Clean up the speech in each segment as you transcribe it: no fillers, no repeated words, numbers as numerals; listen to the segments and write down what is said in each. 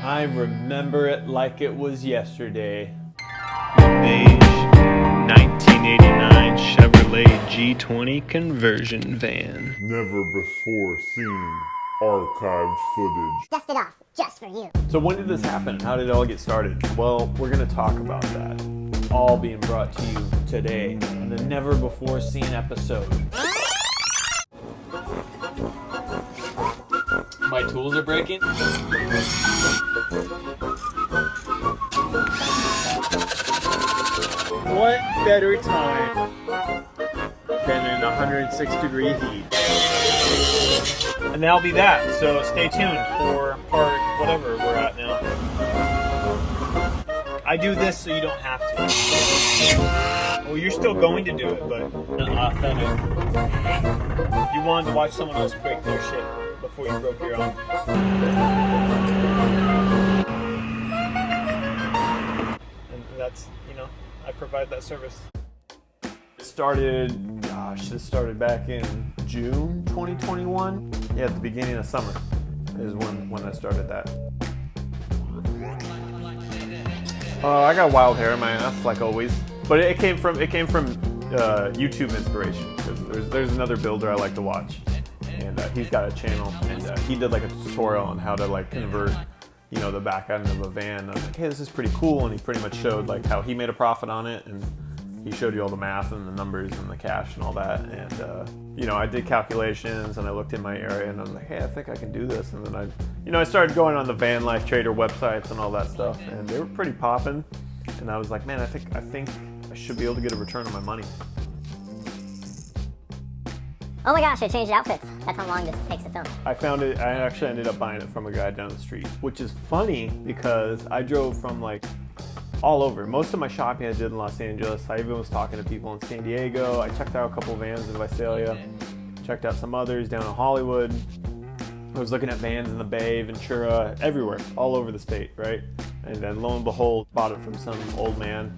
I remember it like it was yesterday. Beige 1989 Chevrolet G20 conversion van. Never before seen archived footage. Dust it off, just for you. So when did this happen? How did it all get started? Well, we're going to talk about that. All being brought to you today in the never before seen episode. My tools are breaking. What better time than in 106-degree heat? And that'll be that. So stay tuned for part whatever we're at now. I do this so you don't have to. Well, you're still going to do it, but authentic. You wanted to watch someone else break their shit before you broke your own. And that's, I provide that service. It started, this started back in June 2021. Yeah, at the beginning of summer is when I started that. I got wild hair in my ass, like always. But it came from YouTube inspiration. Because there's another builder I like to watch, and he's got a channel, and he did like a tutorial on how to like convert, the back end of a van. I was like, hey, this is pretty cool, and he pretty much showed like how he made a profit on it, and he showed you all the math and the numbers and the cash and all that. And I did calculations, and I looked in my area, and I was like, hey, I think I can do this. And then I started going on the Van Life Trader websites and all that stuff, and they were pretty popping. And I was like, man, I think I should be able to get a return on my money. Oh my gosh, I changed outfits. That's how long this takes to film. I found it. I actually ended up buying it from a guy down the street, which is funny because I drove from like all over. Most of my shopping I did in Los Angeles. I even was talking to people in San Diego. I checked out a couple vans in Visalia, checked out some others down in Hollywood. I was looking at vans in the Bay, Ventura, everywhere, all over the state, right? And then lo and behold, bought it from some old man,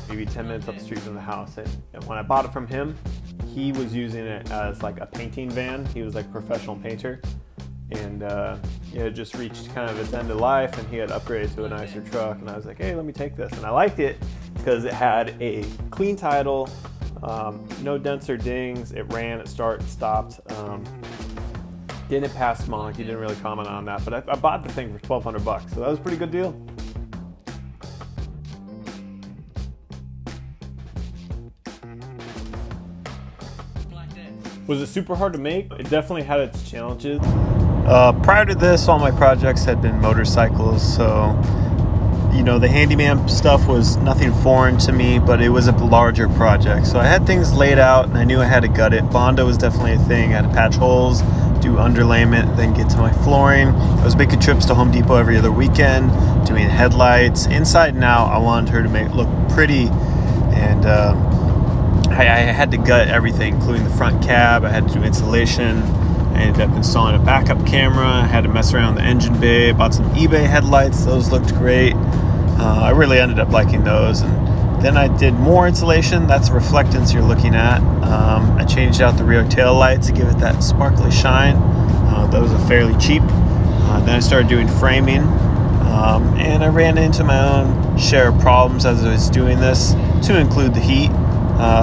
maybe 10 minutes up the street from the house. And when I bought it from him, he was using it as like a painting van. He was like a professional painter. And it had just reached kind of its end of life, and he had upgraded to a nicer truck. And I was like, hey, let me take this. And I liked it because it had a clean title, no dents or dings. It ran, it started, stopped. Didn't pass smog. He didn't really comment on that. But I bought the thing for $1,200, so that was a pretty good deal. Was it super hard to make? It definitely had its challenges. Prior to this, all my projects had been motorcycles, so the handyman stuff was nothing foreign to me, but it was a larger project. So I had things laid out, and I knew I had to gut it. Bondo was definitely a thing. I had to patch holes, do underlayment, then get to my flooring. I was making trips to Home Depot every other weekend, doing headlights. Inside and out, I wanted her to make it look pretty, and I had to gut everything, including the front cab. I had to do insulation. I ended up installing a backup camera. I had to mess around the engine bay. Bought some eBay headlights. Those looked great. I really ended up liking those. And then I did more insulation. That's the reflectance you're looking at. I changed out the rear tail lights to give it that sparkly shine. Those are fairly cheap. Then I started doing framing. And I ran into my own share of problems as I was doing this, to include the heat.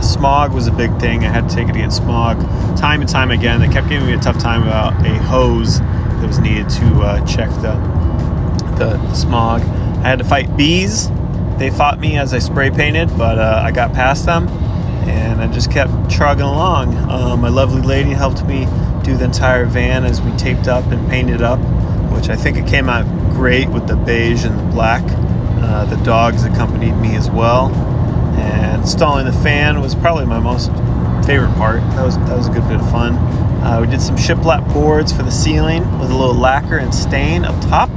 Smog was a big thing. I had to take it against smog time and time again. They kept giving me a tough time about a hose that was needed to check the smog. I had to fight bees. They fought me as I spray painted, but I got past them, and I just kept trugging along. My lovely lady helped me do the entire van as we taped up and painted up, which I think it came out great with the beige and the black. The dogs accompanied me as well. And installing the fan was probably my most favorite part. That was a good bit of fun. We did some shiplap boards for the ceiling with a little lacquer and stain up top,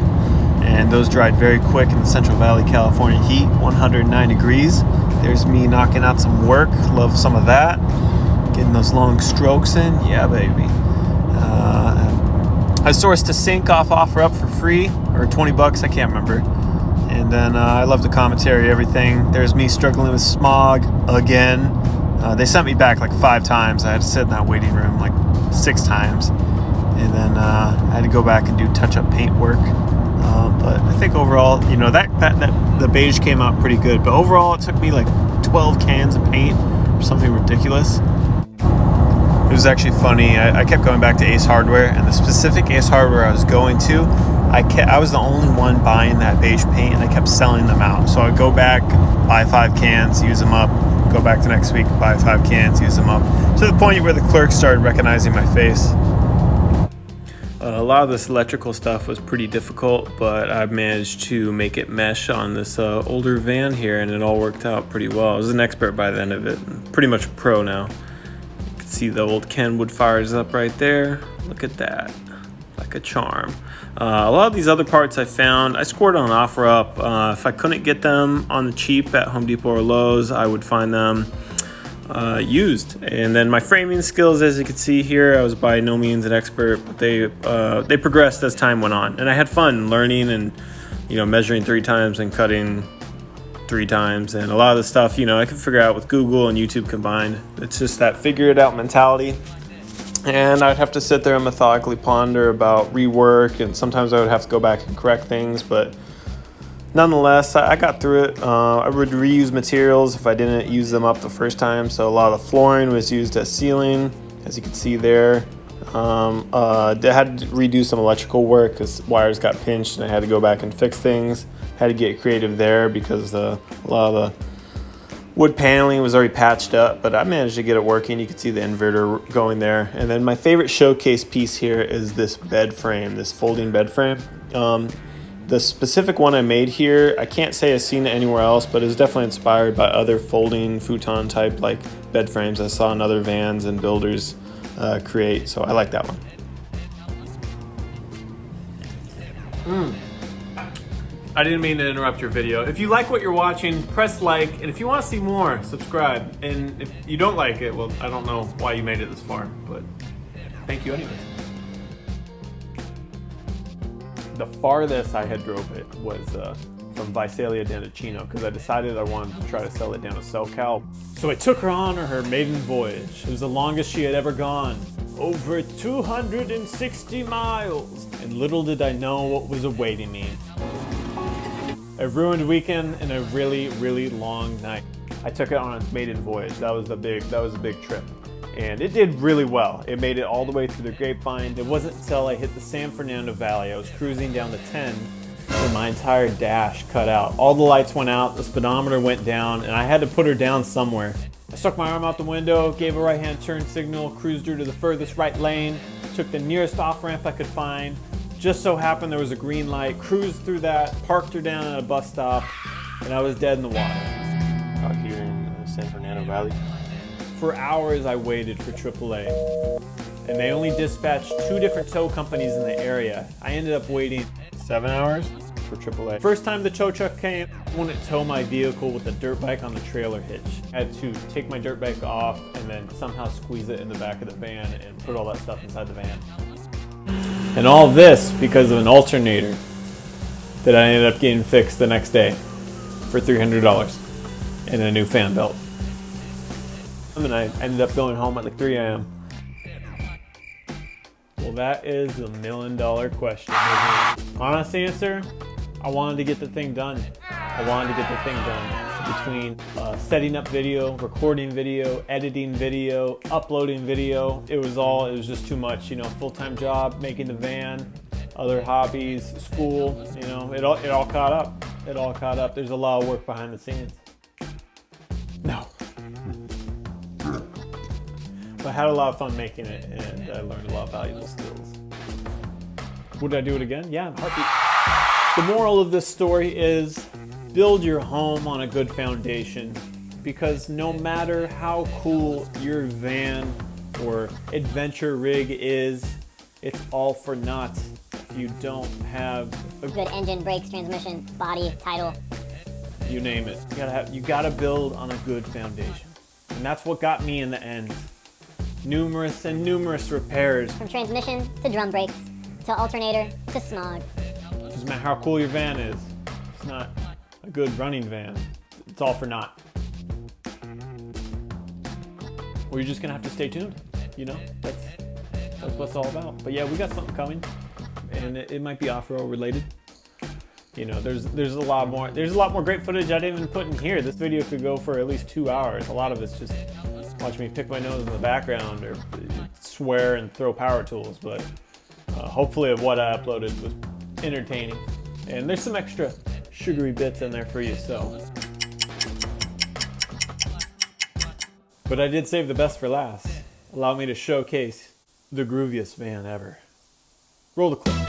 and those dried very quick in the Central Valley, California heat, 109 degrees. There's me knocking out some work. Love some of that. Getting those long strokes in. Yeah, baby. I sourced a sink off OfferUp for free, or $20, I can't remember. And then I love the commentary, everything. There's me struggling with smog again. They sent me back like 5 times. I had to sit in that waiting room like 6 times. and then I had to go back and do touch-up paint work. But I think overall, you know, that the beige came out pretty good. But overall, it took me like 12 cans of paint or something ridiculous. It was actually funny. I kept going back to Ace Hardware, and the specific Ace Hardware I was going to, I was the only one buying that beige paint, and I kept selling them out. So I'd go back, buy 5 cans, use them up, go back the next week, buy 5 cans, use them up, to the point where the clerks started recognizing my face. A lot of this electrical stuff was pretty difficult, but I managed to make it mesh on this older van here, and it all worked out pretty well. I was an expert by the end of it, pretty much a pro now. You can see the old Kenwood fires up right there. Look at that, like a charm. A lot of these other parts I found, I scored on OfferUp. If I couldn't get them on the cheap at Home Depot or Lowe's, I would find them used. And then my framing skills, as you can see here, I was by no means an expert, but they progressed as time went on, and I had fun learning and, you know, measuring 3 times and cutting 3 times, and a lot of the stuff, you know, I could figure out with Google and YouTube combined. It's just that figure it out mentality, and I'd have to sit there and methodically ponder about rework, and sometimes I would have to go back and correct things, but nonetheless, I got through it. I would reuse materials if I didn't use them up the first time. So a lot of flooring was used as ceiling, as you can see there. I had to redo some electrical work because wires got pinched and I had to go back and fix things. Had to get creative there because a lot of the wood paneling was already patched up, but I managed to get it working. You can see the inverter going there. And then my favorite showcase piece here is this bed frame, this folding bed frame. The specific one I made here, I can't say I've seen it anywhere else, but it was definitely inspired by other folding futon type like bed frames I saw in other vans and builders create, so I like that one. I didn't mean to interrupt your video. If you like what you're watching, press like, and if you want to see more, subscribe. And if you don't like it, well, I don't know why you made it this far, but thank you anyways. The farthest I had drove it was from Visalia down to Chino because I decided I wanted to try to sell it down to SoCal. So I took her on her maiden voyage. It was the longest she had ever gone. Over 260 miles. And little did I know what was awaiting me. A ruined weekend and a really, really long night. I took it on its maiden voyage. That was a big trip. And it did really well. It made it all the way through the Grapevine. It wasn't until I hit the San Fernando Valley, I was cruising down the 10, and my entire dash cut out. All the lights went out, the speedometer went down, and I had to put her down somewhere. I stuck my arm out the window, gave a right-hand turn signal, cruised her to the furthest right lane, took the nearest off-ramp I could find. Just so happened there was a green light, cruised through that, parked her down at a bus stop, and I was dead in the water. Out here in the San Fernando Valley. For hours I waited for AAA, and they only dispatched 2 different tow companies in the area. I ended up waiting 7 hours for AAA. First time the tow truck came, I wouldn't tow my vehicle with the dirt bike on the trailer hitch. I had to take my dirt bike off and then somehow squeeze it in the back of the van and put all that stuff inside the van. And all this because of an alternator that I ended up getting fixed the next day for $300 and a new fan belt. And I ended up going home at like 3 a.m. Well, that is the $1 million question, isn't it? Honest answer, I wanted to get the thing done. Between setting up video, recording video, editing video, uploading video, it was just too much. You know, full-time job, making the van, other hobbies, school, you know, it all caught up. There's a lot of work behind the scenes. No. But I had a lot of fun making it, and I learned a lot of valuable skills. Would I do it again? Yeah, in a heartbeat. The moral of this story is build your home on a good foundation, because no matter how cool your van or adventure rig is, it's all for naught if you don't have a Good engine, brakes, transmission, body, title. You name it. You gotta build on a good foundation. And that's what got me in the end. Numerous repairs. From transmission to drum brakes to alternator to smog. Doesn't matter how cool your van is. It's not a good running van. It's all for naught. Or you're just gonna have to stay tuned. You know, That's what it's all about. But yeah, we got something coming, and it might be off-road related. You know, there's a lot more great footage I didn't even put in here. This video could go for at least 2 hours. A lot of it's just watch me pick my nose in the background or swear and throw power tools. But hopefully what I uploaded was entertaining. And there's some extra sugary bits in there for you, so. But I did save the best for last. Allow me to showcase the grooviest van ever. Roll the clip.